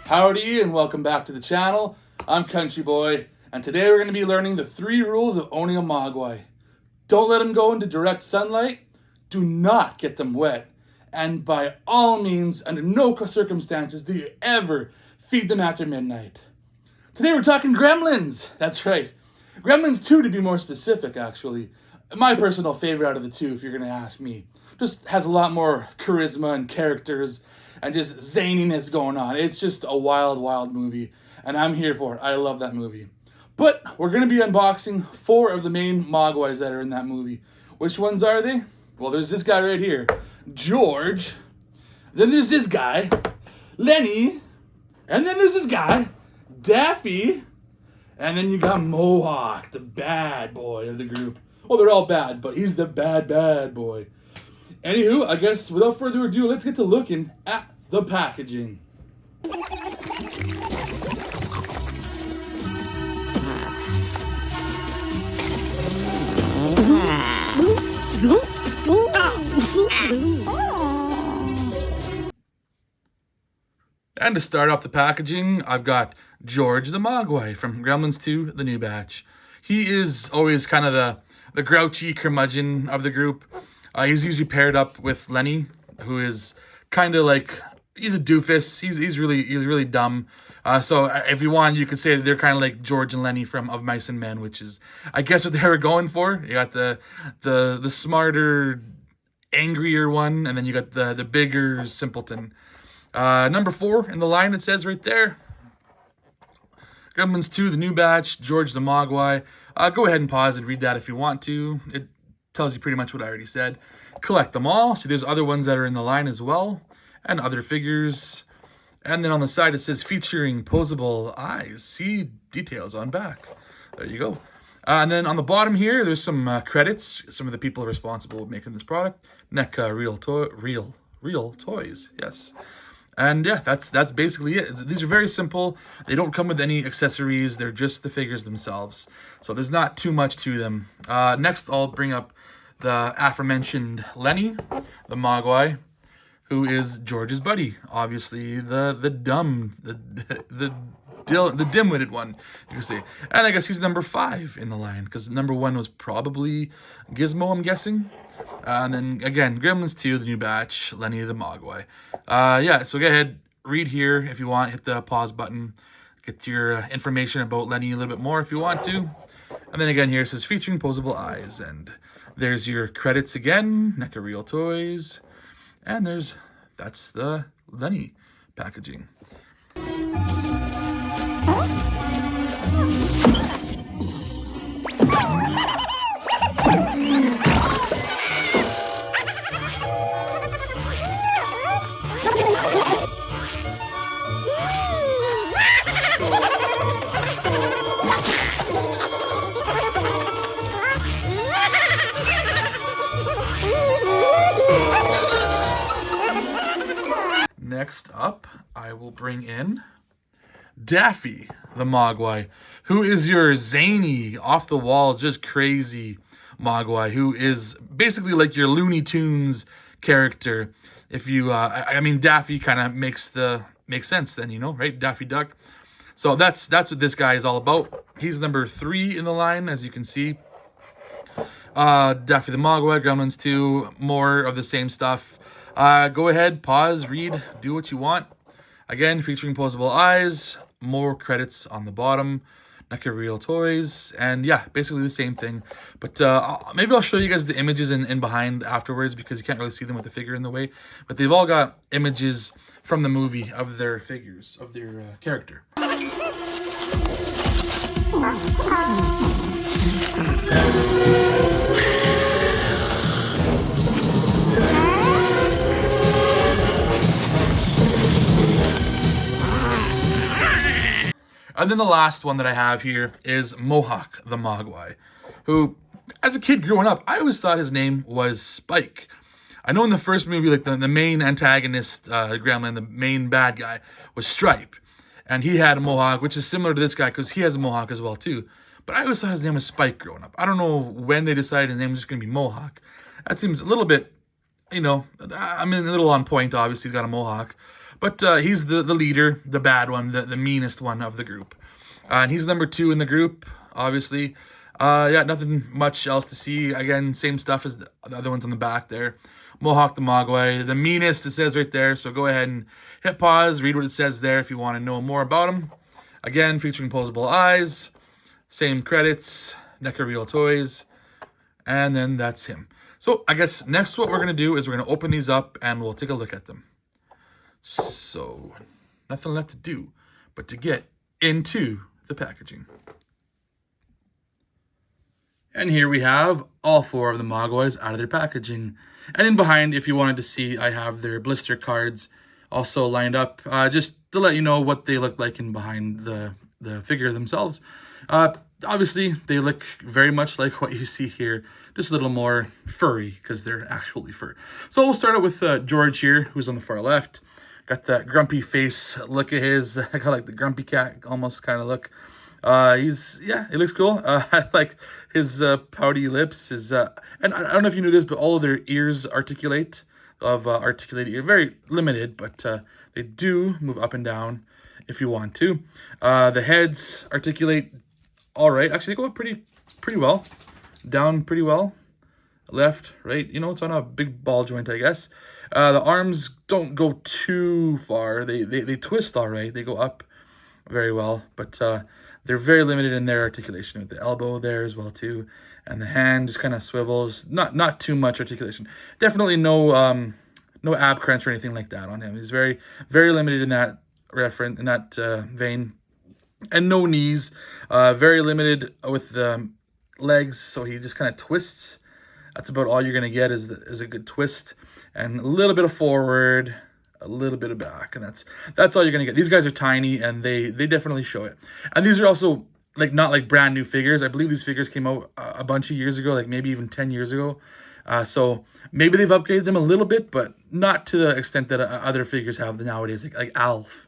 Howdy and welcome back to the channel. I'm Country Boy, and today we're going to be learning the 3 rules of owning a Mogwai. Don't let them go into direct sunlight, do not get them wet, and by all means, under no circumstances do you ever feed them after midnight. Today we're talking Gremlins, that's right. Gremlins 2 to be more specific actually. My personal favorite out of the 2 if you're going to ask me. Just has a lot more charisma and characters and just zaniness going on. It's just a wild, wild movie, and I'm here for it. I love that movie. But we're going to be unboxing 4 of the main Mogwais that are in that movie. Which ones are they? Well, there's this guy right here, George. Then there's this guy, Lenny. And then there's this guy, Daffy. And then you got Mohawk, the bad boy of the group. Well, they're all bad, but he's the bad boy. Anywho, I guess without further ado, let's get to looking at the packaging. And to start off the packaging, I've got George the Mogwai from Gremlins 2, the new batch. He is always kind of the grouchy curmudgeon of the group. He's usually paired up with Lenny, who is kind of like, he's a doofus. He's really dumb. So if you want, you could say that they're kind of like George and Lenny from Of Mice and Men, which is, I guess, what they were going for. You got the smarter, angrier one, and then you got the bigger simpleton. Number 4 in the line, it says right there. Gremlins 2, the new batch, George the Mogwai. Go ahead and pause and read that if you want to. It tells you pretty much what I already said. Collect them all. So there's other ones that are in the line as well, and other figures. And then on the side it says featuring posable eyes. See details on back. There you go. And then on the bottom here, there's some credits. Some of the people responsible with making this product. NECA Real Toys. Yes. And yeah, that's basically it. These are very simple. They don't come with any accessories. They're just the figures themselves. So there's not too much to them. Next, I'll bring up the aforementioned Lenny, the Mogwai, who is George's buddy. Obviously, the dim-witted one, you can say. And I guess he's number 5 in the line, because number 1 was probably Gizmo, I'm guessing. And then, again, Gremlins 2, the new batch, Lenny the Mogwai. Yeah, so go ahead, read here if you want. Hit the pause button. Get your information about Lenny a little bit more if you want to. And then again here it says featuring posable eyes. And there's your credits again. NECA Real Toys. And that's the Lenny packaging. Next up, I will bring in Daffy, the Mogwai, who is your zany, off-the-wall, just crazy Mogwai, who is basically like your Looney Tunes character. If you, I mean, Daffy kind of makes sense then, you know, right? Daffy Duck. So that's what this guy is all about. He's number 3 in the line, as you can see. Daffy the Mogwai, Gremlins 2, more of the same stuff. Go ahead, pause, read, do what you want. Again, featuring posable eyes, more credits on the bottom, NECA Real Toys, and yeah, basically the same thing. But maybe I'll show you guys the images in behind afterwards, because you can't really see them with the figure in the way. But they've all got images from the movie of their figures, of their character. And then the last one that I have here is Mohawk the Mogwai, who, as a kid growing up, I always thought his name was Spike. I know in the first movie, like the main antagonist, Gremlin, the main bad guy, was Stripe. And he had a mohawk, which is similar to this guy because he has a mohawk as well too. But I always thought his name was Spike growing up. I don't know when they decided his name was just going to be Mohawk. That seems a little bit, you know, I mean, a little on point, obviously. He's got a mohawk. But he's the leader, the bad one, the meanest one of the group. And he's number 2 in the group, obviously. Yeah, nothing much else to see. Again, same stuff as the other ones on the back there. Mohawk the Mogwai, the meanest, it says right there. So go ahead and hit pause, read what it says there if you want to know more about him. Again, featuring posable eyes, same credits, NECA Real Toys, and then that's him. So I guess next what we're going to do is we're going to open these up and we'll take a look at them. So nothing left to do but to get into the packaging. And here we have all 4 of the Mogwais out of their packaging. And in behind, if you wanted to see, I have their blister cards also lined up, just to let you know what they look like in behind the figure themselves. Obviously, they look very much like what you see here, just a little more furry, because they're actually fur. So we'll start out with George here, who's on the far left. Got that grumpy face look at his, kind of like the grumpy cat almost kind of look. It looks cool. I like his pouty lips. And I don't know if you knew this, but all of their ears articulate, articulated ear. Very limited, but they do move up and down if you want to. The heads articulate all right. Actually, they go up pretty well. Down pretty well. Left, right. You know, it's on a big ball joint, I guess. The arms don't go too far. They twist all right. They go up very well, but they're very limited in their articulation, with the elbow there as well too, and the hand just kind of swivels. Not too much articulation. Definitely no ab crunch or anything like that on him. He's very limited in that vein, and no knees. Very limited with the legs, so he just kind of twists. That's about all you're gonna get is a good twist and a little bit of forward, a little bit of back, and that's all you're gonna get. These guys are tiny, and they definitely show it. And these are also not like brand new figures. I believe these figures came out a bunch of years ago, like maybe even 10 years ago. So maybe they've upgraded them a little bit, but not to the extent that other figures have nowadays, like Alf.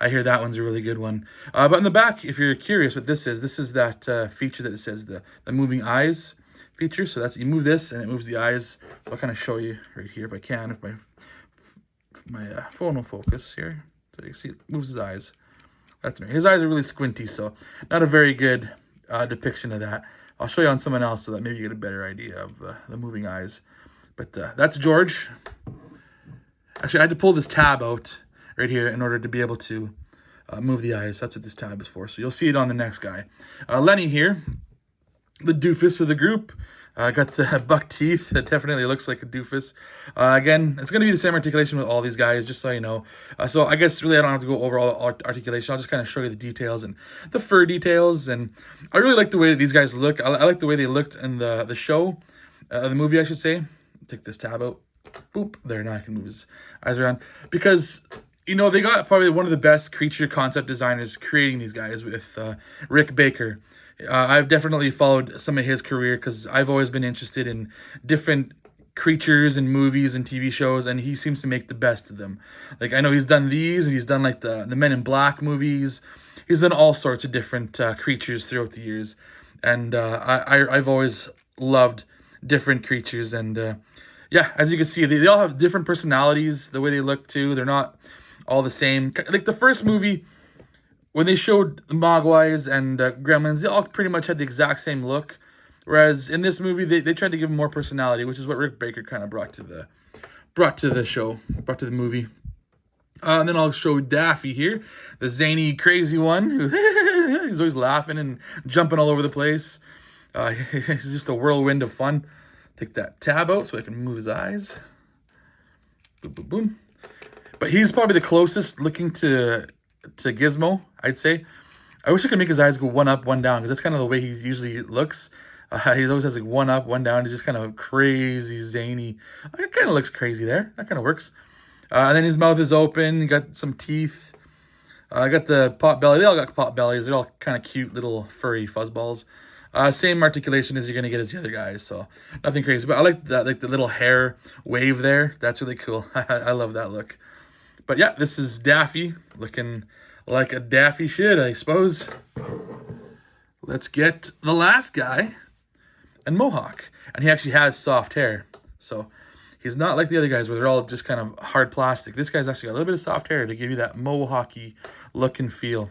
I hear that one's a really good one. But in the back, if you're curious what this is that feature that it says the moving eyes feature. So that's, you move this and it moves the eyes. So I'll kind of show you right here if I can, if my phone will focus here. So you can see it moves his eyes. His eyes are really squinty, so not a very good depiction of that. I'll show you on someone else so that maybe you get a better idea of the moving eyes. But that's George. Actually, I had to pull this tab out right here in order to be able to move the eyes. That's what this tab is for. So you'll see it on the next guy. Lenny here, the doofus of the group. Got the buck teeth. That definitely looks like a doofus. Again, it's going to be the same articulation with all these guys, just so you know. So I guess really I don't have to go over all the articulation. I'll just kind of show you the details and the fur details. And I really like the way that these guys look. I like the way they looked in the show, the movie, I should say. Take this tab out. Boop. There, now I can move his eyes around. Because, you know, they got probably one of the best creature concept designers creating these guys with Rick Baker. I've definitely followed some of his career because I've always been interested in different creatures and movies and TV shows, and he seems to make the best of them. Like, I know he's done these, and he's done like the Men in Black movies. He's done all sorts of different creatures throughout the years, and I've always loved different creatures. And yeah, as you can see, they all have different personalities, the way they look too. They're not all the same. Like the first movie, when they showed the Mogwais and Gremlins, they all pretty much had the exact same look. Whereas in this movie, they tried to give them more personality, which is what Rick Baker kind of brought to the show, brought to the movie. And then I'll show Daffy here, the zany, crazy one who he's always laughing and jumping all over the place. He's just a whirlwind of fun. Take that tab out so I can move his eyes. Boom, boom, boom. But he's probably the closest looking to Gizmo, I'd say. I wish I could make his eyes go one up, one down, because that's kind of the way he usually looks. He always has like one up, one down. He's just kind of crazy, zany. It kind of looks crazy there. That kind of works. And then his mouth is open. He got some teeth. Got the pot belly. They all got pot bellies. They're all kind of cute little furry fuzzballs. Same articulation as you're going to get as the other guys, so nothing crazy. But I like that, like the little hair wave there. That's really cool. I love that look. But yeah, this is Daffy, looking like a Daffy should, I suppose. Let's get the last guy, and Mohawk. And he actually has soft hair. So He's not like the other guys where they're all just kind of hard plastic. This guy's actually got a little bit of soft hair to give you that mohawky look and feel.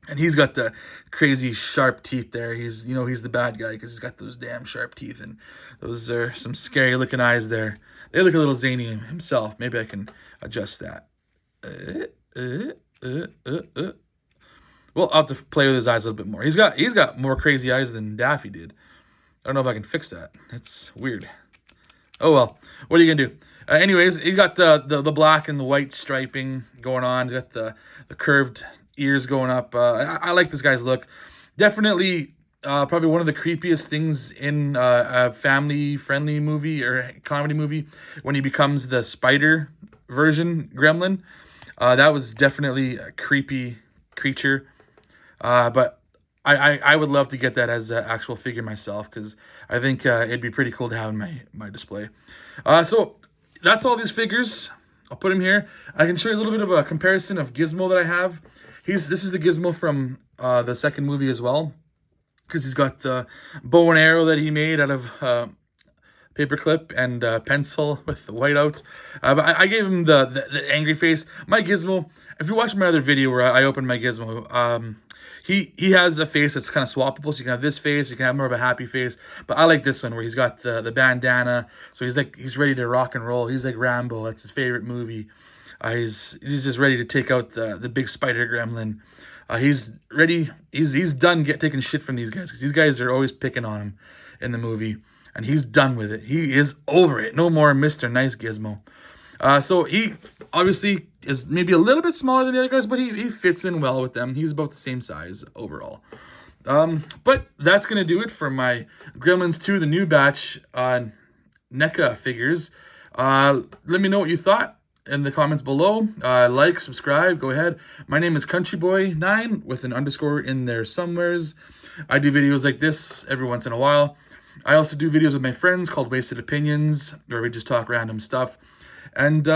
And he's got the crazy sharp teeth there. He's, you know, he's the bad guy because he's got those damn sharp teeth. And those are some scary looking eyes there. They look a little zany himself. Maybe I can adjust that. Well, I'll have to play with his eyes a little bit more. He's got more crazy eyes than Daffy did. I don't know if I can fix that. That's weird. Oh well, what are you gonna do? Anyways, he got the black and the white striping going on. He's got the curved ears going up. I like this guy's look. Definitely, probably one of the creepiest things in a family-friendly movie or comedy movie when he becomes the spider version gremlin. That was definitely a creepy creature. But I would love to get that as an actual figure myself because I think it'd be pretty cool to have in my display. So that's all these figures. I'll put them here. I can show you a little bit of a comparison of Gizmo that I have. This is the Gizmo from the second movie as well because he's got the bow and arrow that he made out of paperclip and pencil with the whiteout. But I gave him the angry face. My Gizmo, if you watch my other video where I opened my Gizmo, he has a face that's kind of swappable. So you can have this face, you can have more of a happy face. But I like this one where he's got the bandana. So he's ready to rock and roll. He's like Rambo. That's his favorite movie. He's just ready to take out the big spider gremlin. He's ready. He's done taking shit from these guys because these guys are always picking on him in the movie. And he's done with it. He is over it. No more Mr. Nice Gizmo. So he obviously is maybe a little bit smaller than the other guys, but he fits in well with them. He's about the same size overall. But that's going to do it for my Gremlins 2, the new batch NECA figures. Let me know what you thought in the comments below. Like, subscribe, go ahead. My name is CountryBoy9 with an underscore in there somewheres. I do videos like this every once in a while. I also do videos with my friends called Wasted Opinions, where we just talk random stuff. And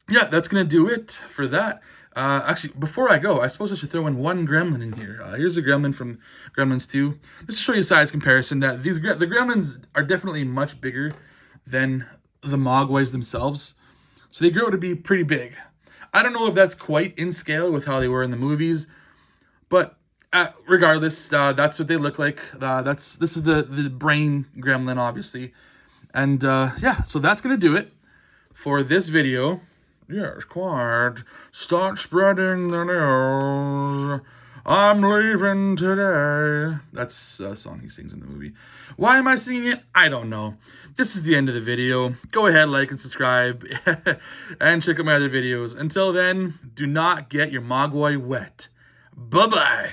yeah, that's going to do it for that. Actually, before I go, I suppose I should throw in one gremlin in here. Here's a gremlin from Gremlins 2. Just to show you a size comparison, that the gremlins are definitely much bigger than the Mogwais themselves. So they grow to be pretty big. I don't know if that's quite in scale with how they were in the movies, but regardless, that's what they look like. This is the brain gremlin, obviously. And yeah, so that's going to do it for this video. Yes, quiet. Start spreading the news. I'm leaving today. That's a song he sings in the movie. Why am I singing it? I don't know. This is the end of the video. Go ahead, like and subscribe, and check out my other videos. Until then, do not get your Mogwai wet. Bye-bye.